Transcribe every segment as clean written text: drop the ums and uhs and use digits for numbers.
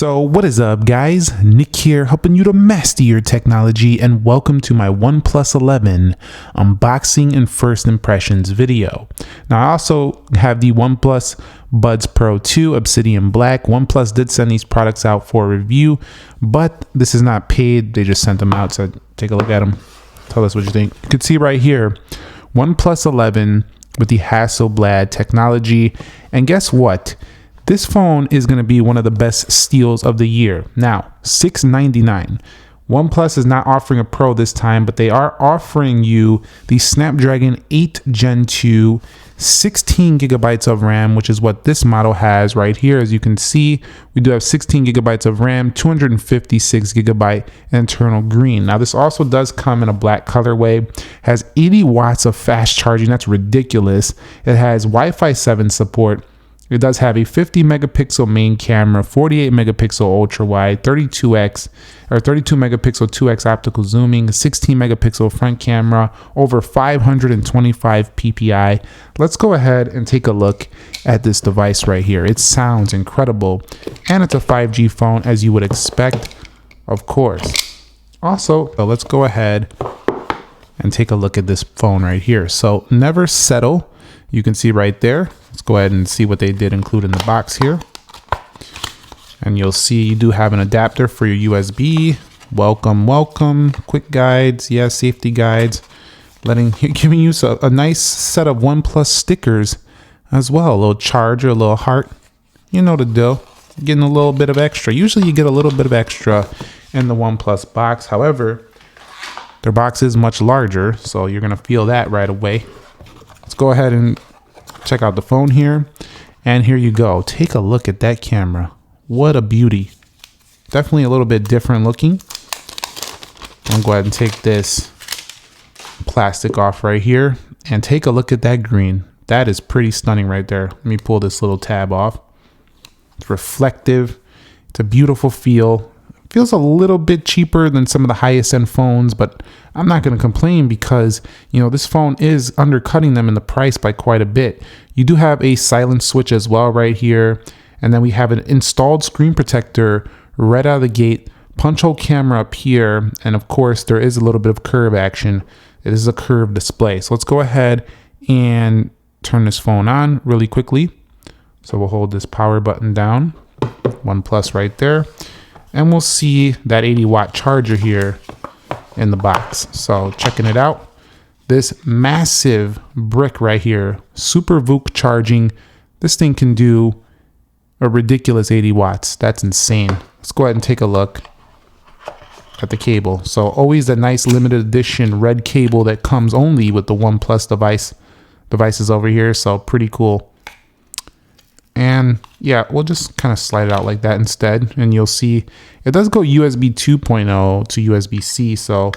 So what is up, guys? Nick here, helping you to master your technology, and welcome to my OnePlus 11 unboxing and first impressions video. Now I also have the OnePlus Buds Pro 2 Obsidian Black. OnePlus did send these products out for review, but this is not paid. They just sent them out, so take a look at them. Tell us what you think. You can see right here, OnePlus 11 with the Hasselblad technology, and guess what? This phone is going to be one of the best steals of the year. Now, $699. OnePlus is not offering a Pro this time, but they are offering you the Snapdragon 8 Gen 2, 16 gigabytes of RAM, which is what this model has right here. As you can see, we do have 16 gigabytes of RAM, 256 gigabyte internal green. Now, this also does come in a black colorway, has 80 watts of fast charging. That's ridiculous. It has Wi-Fi 7 support. It does have a 50 megapixel main camera, 48 megapixel ultra wide, 32 megapixel 2x optical zooming, 16 megapixel front camera, over 525 ppi. Let's go ahead and take a look at this device right here. It sounds incredible, and it's a 5G phone, as you would expect, of course. Also, let's go ahead and take a look at this phone right here. So never settle. You can see right there. Let's go ahead and see what they did include in the box here. And you'll see you do have an adapter for your USB. Welcome. Quick guides. Yeah, safety guides. Giving you a nice set of OnePlus stickers as well. A little charger, a little heart. You know the deal. Getting a little bit of extra. Usually you get a little bit of extra in the OnePlus box. However, their box is much larger, so you're going to feel that right away. Let's go ahead and check out the phone here. And here you go. Take a look at that camera. What a beauty. Definitely a little bit different looking. I'm going to go ahead and take this plastic off right here. And take a look at that green. That is pretty stunning right there. Let me pull this little tab off. It's reflective. It's a beautiful feel. Feels a little bit cheaper than some of the highest end phones, but I'm not going to complain because, you know, this phone is undercutting them in the price by quite a bit. You do have a silent switch as well right here. And then we have an installed screen protector right out of the gate, punch hole camera up here. And of course, there is a little bit of curve action. It is a curved display. So let's go ahead and turn this phone on really quickly. So we'll hold this power button down, OnePlus right there. And we'll see that 80 watt charger here in the box. So checking it out, this massive brick right here, super VOOC charging. This thing can do a ridiculous 80 watts. That's insane. Let's go ahead and take a look at the cable. So always a nice limited edition red cable that comes only with the OnePlus devices over here. So pretty cool. And yeah, we'll just kind of slide it out like that instead. And you'll see it does go USB 2.0 to USB-C. So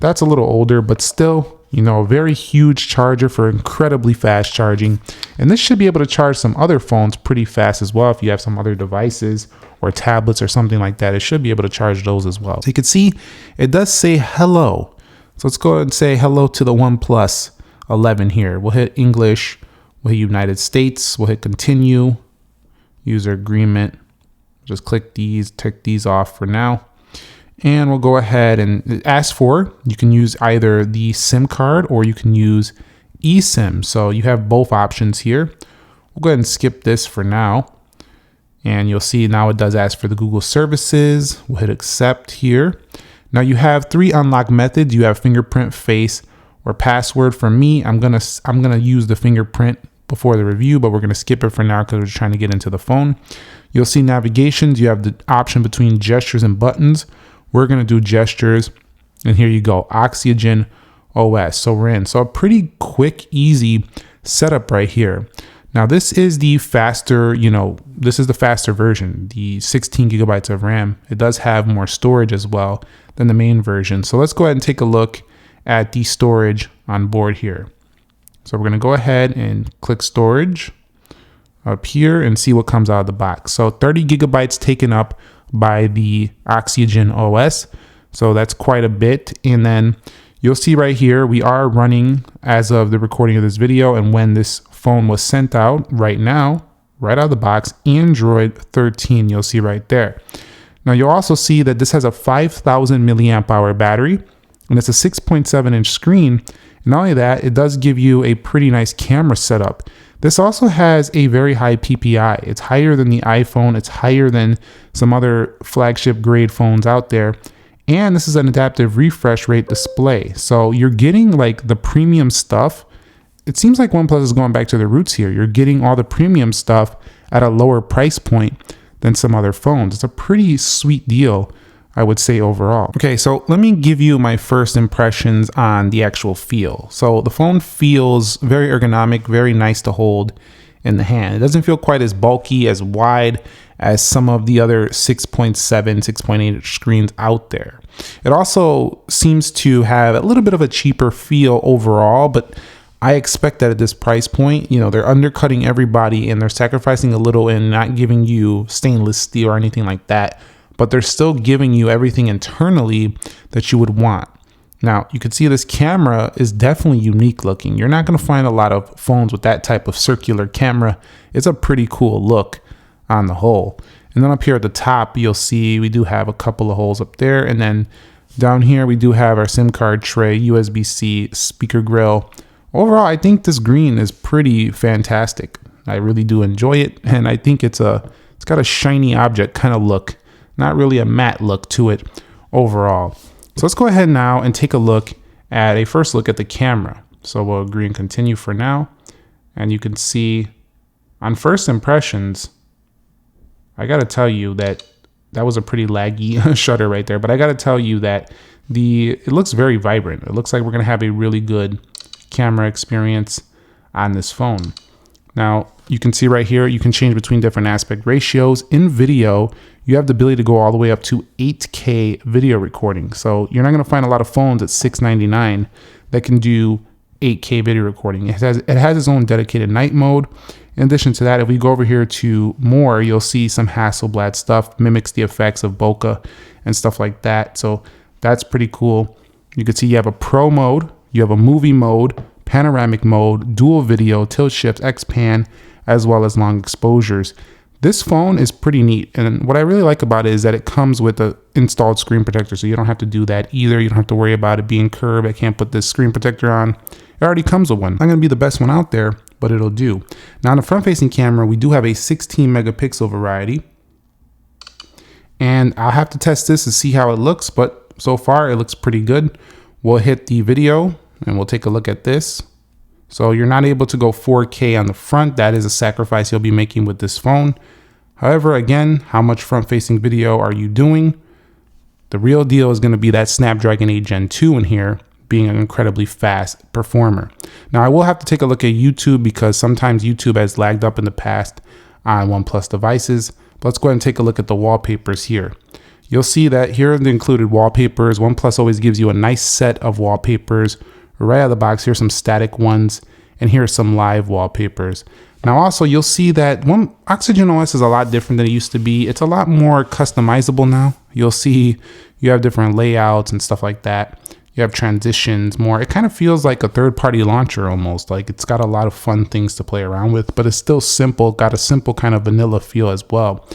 that's a little older, but still, you know, a very huge charger for incredibly fast charging. And this should be able to charge some other phones pretty fast as well. If you have some other devices or tablets or something like that, it should be able to charge those as well. So you can see it does say hello. So let's go ahead and say hello to the OnePlus 11 here. We'll hit English. We'll hit United States. We'll hit continue, user agreement. Just click these, tick these off for now. And we'll go ahead and ask for, you can use either the SIM card or you can use eSIM. So you have both options here. We'll go ahead and skip this for now. And you'll see now it does ask for the Google services. We'll hit accept here. Now you have 3 unlock methods. You have fingerprint, face, or password. For me, I'm gonna use the fingerprint before the review, but we're gonna skip it for now because we're trying to get into the phone. You'll see navigations. You have the option between gestures and buttons. We're gonna do gestures, and here you go, Oxygen OS. So we're in. So a pretty quick, easy setup right here. Now this is the faster, this is the faster version, the 16 gigabytes of RAM. It does have more storage as well than the main version. So let's go ahead and take a look at the storage on board here. So we're going to go ahead and click storage up here and see what comes out of the box. So 30 gigabytes taken up by the Oxygen OS. So that's quite a bit. And then you'll see right here, we are running as of the recording of this video. And when this phone was sent out right now, right out of the box, Android 13, you'll see right there. Now you'll also see that this has a 5,000 milliamp hour battery, and it's a 6.7 inch screen. And not only that, it does give you a pretty nice camera setup. This also has a very high PPI. It's higher than the iPhone. It's higher than some other flagship grade phones out there. And this is an adaptive refresh rate display. So you're getting like the premium stuff. It seems like OnePlus is going back to their roots here. You're getting all the premium stuff at a lower price point than some other phones. It's a pretty sweet deal, I would say, overall. Okay, so let me give you my first impressions on the actual feel. So the phone feels very ergonomic, very nice to hold in the hand. It doesn't feel quite as bulky, as wide as some of the other 6.7, 6.8 inch screens out there. It also seems to have a little bit of a cheaper feel overall, but I expect that at this price point, you know, they're undercutting everybody and they're sacrificing a little and not giving you stainless steel or anything like that, but they're still giving you everything internally that you would want. Now, you can see this camera is definitely unique looking. You're not going to find a lot of phones with that type of circular camera. It's a pretty cool look on the whole. And then up here at the top, you'll see we do have a couple of holes up there. And then down here, we do have our SIM card tray, USB-C, speaker grill. Overall, I think this green is pretty fantastic. I really do enjoy it. And I think it's got a shiny object kind of look, not really a matte look to it overall. So let's go ahead now and take a look at a first look at the camera. So we'll agree and continue for now. And you can see on first impressions, I got to tell you that was a pretty laggy shutter right there. But I got to tell you that it looks very vibrant. It looks like we're going to have a really good camera experience on this phone. Now, you can see right here, you can change between different aspect ratios. In video, you have the ability to go all the way up to 8K video recording. So you're not going to find a lot of phones at $699 that can do 8K video recording. It has its own dedicated night mode. In addition to that, if we go over here to more, you'll see some Hasselblad stuff, mimics the effects of bokeh and stuff like that. So that's pretty cool. You can see you have a pro mode, you have a movie mode, panoramic mode, dual video, tilt shifts, X-pan, as well as long exposures. This phone is pretty neat. And what I really like about it is that it comes with an installed screen protector. So you don't have to do that either. You don't have to worry about it being curved. I can't put this screen protector on. It already comes with one. Not going to be the best one out there, but it'll do. Now on the front facing camera, we do have a 16 megapixel variety. And I'll have to test this to see how it looks, but so far it looks pretty good. We'll hit the video and we'll take a look at this. So you're not able to go 4K on the front. That is a sacrifice you'll be making with this phone. However, again, how much front-facing video are you doing? The real deal is going to be that Snapdragon 8 Gen 2 in here being an incredibly fast performer. Now, I will have to take a look at YouTube because sometimes YouTube has lagged up in the past on OnePlus devices. But let's go ahead and take a look at the wallpapers here. You'll see that here are the included wallpapers. OnePlus always gives you a nice set of wallpapers right out of the box. Here's some static ones, and here's some live wallpapers. Now also you'll see that Oxygen OS is a lot different than it used to be. It's a lot more customizable now. You'll see you have different layouts and stuff like that. You have transitions more. It kind of feels like a third-party launcher almost. Like it's got a lot of fun things to play around with, but it's still simple, got a simple kind of vanilla feel as well.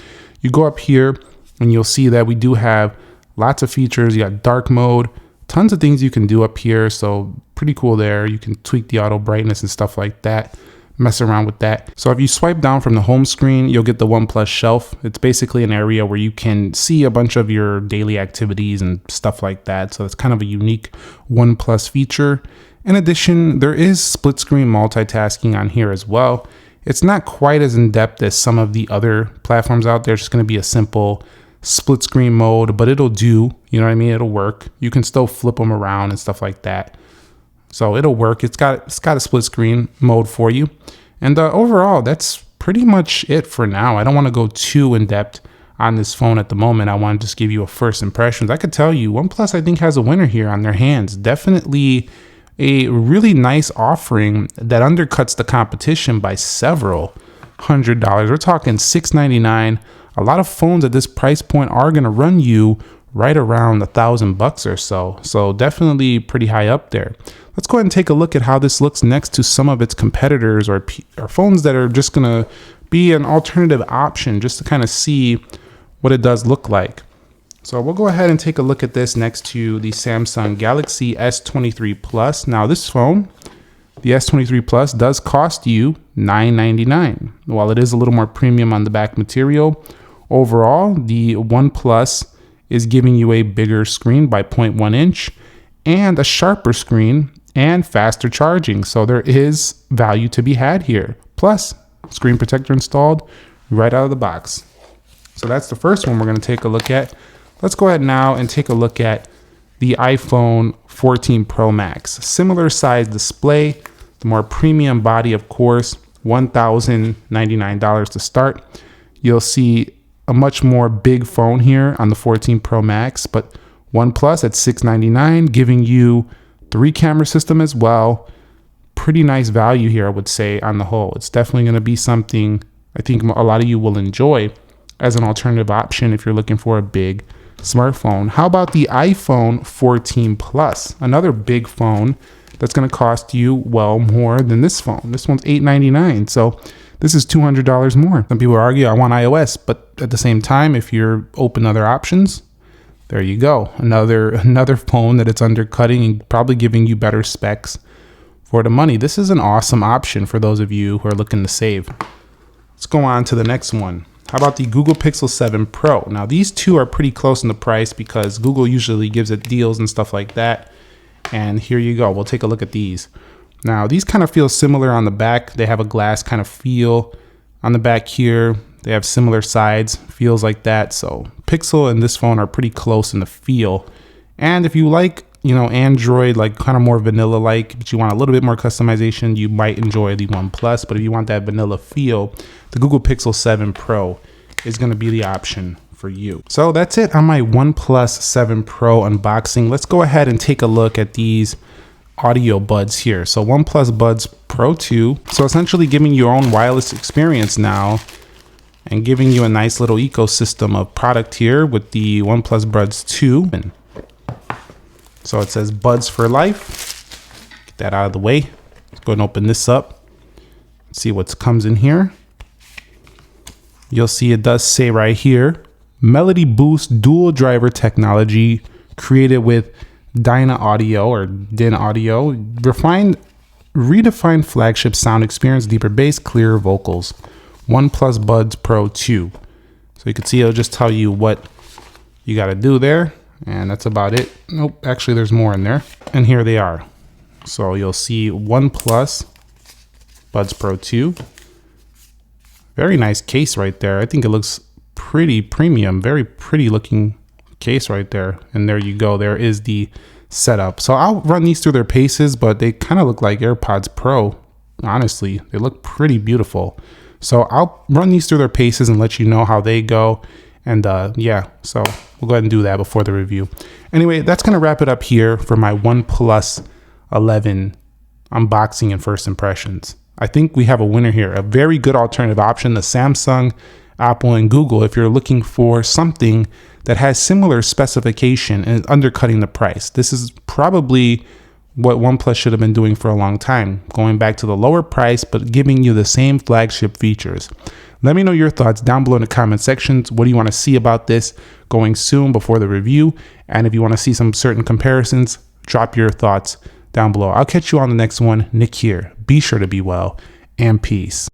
You go up here and you'll see that we do have lots of features. You got dark mode, tons of things you can do up here. So pretty cool there. You can tweak the auto brightness and stuff like that. Mess around with that. So if you swipe down from the home screen, you'll get the OnePlus shelf. It's basically an area where you can see a bunch of your daily activities and stuff like that. So it's kind of a unique OnePlus feature. In addition, there is split screen multitasking on here as well. It's not quite as in-depth as some of the other platforms out there. It's just going to be a simple split screen mode, but it'll do, you know what I mean? It'll work. You can still flip them around and stuff like that. So it'll work. It's got a split screen mode for you. And overall, that's pretty much it for now. I don't want to go too in depth on this phone at the moment. I want to just give you a first impressions. I could tell you OnePlus, I think, has a winner here on their hands. Definitely a really nice offering that undercuts the competition by several $100s. We're talking $699. A lot of phones at this price point are going to run you right around $1,000 or so. So definitely pretty high up there. Let's go ahead and take a look at how this looks next to some of its competitors or phones that are just going to be an alternative option just to kind of see what it does look like. So we'll go ahead and take a look at this next to the Samsung Galaxy S23 Plus. Now this phone, the S23 Plus, does cost you $999. While it is a little more premium on the back material, overall, the OnePlus is giving you a bigger screen by 0.1 inch and a sharper screen and faster charging. So there is value to be had here. Plus, screen protector installed right out of the box. So that's the first one we're going to take a look at. Let's go ahead now and take a look at the iPhone 14 Pro Max. Similar size display, the more premium body, of course, $1,099 to start. You'll see a much more big phone here on the 14 Pro Max, but OnePlus at $699, giving you 3-camera system as well. Pretty nice value here, I would say, on the whole. It's definitely going to be something I think a lot of you will enjoy as an alternative option if you're looking for a big smartphone. How about the iPhone 14 Plus? Another big phone that's going to cost you well more than this phone. This one's $899, so this is $200 more. Some people argue I want iOS, but at the same time, if you're open to other options, there you go. Another phone that it's undercutting and probably giving you better specs for the money. This is an awesome option for those of you who are looking to save. Let's go on to the next one. How about the Google Pixel 7 Pro? Now these two are pretty close in the price because Google usually gives it deals and stuff like that. And here you go. We'll take a look at these. Now these kind of feel similar on the back. They have a glass kind of feel on the back here. They have similar sides, feels like that. So Pixel and this phone are pretty close in the feel. And if you like, Android, like kind of more vanilla like, but you want a little bit more customization, you might enjoy the OnePlus. But if you want that vanilla feel, the Google Pixel 7 Pro is going to be the option for you. So that's it on my OnePlus 7 Pro unboxing. Let's go ahead and take a look at these audio buds here. So OnePlus Buds Pro 2. So essentially giving you your own wireless experience now and giving you a nice little ecosystem of product here with the OnePlus Buds 2. So it says Buds for Life. Get that out of the way. Let's go and open this up. See what comes in here. You'll see it does say right here, Melody Boost dual driver technology created with Dyna Audio or DIN Audio. Redefined flagship sound experience, deeper bass, clearer vocals. OnePlus Buds Pro 2. So you can see it'll just tell you what you got to do there. And that's about it. Nope, actually there's more in there. And here they are. So you'll see OnePlus Buds Pro 2. Very nice case right there. I think it looks pretty premium. Very pretty looking case right there. And there you go. There is the setup. So I'll run these through their paces, but they kind of look like AirPods Pro. Honestly, they look pretty beautiful. So I'll run these through their paces and let you know how they go. And yeah, so we'll go ahead and do that before the review. Anyway, that's going to wrap it up here for my OnePlus 11 unboxing and first impressions. I think we have a winner here, a very good alternative option, the Samsung, Apple, and Google, if you're looking for something that has similar specification and is undercutting the price. This is probably what OnePlus should have been doing for a long time, going back to the lower price, but giving you the same flagship features. Let me know your thoughts down below in the comment sections. What do you want to see about this going soon before the review? And if you want to see some certain comparisons, drop your thoughts down below. I'll catch you on the next one. Nick here. Be sure to be well and peace.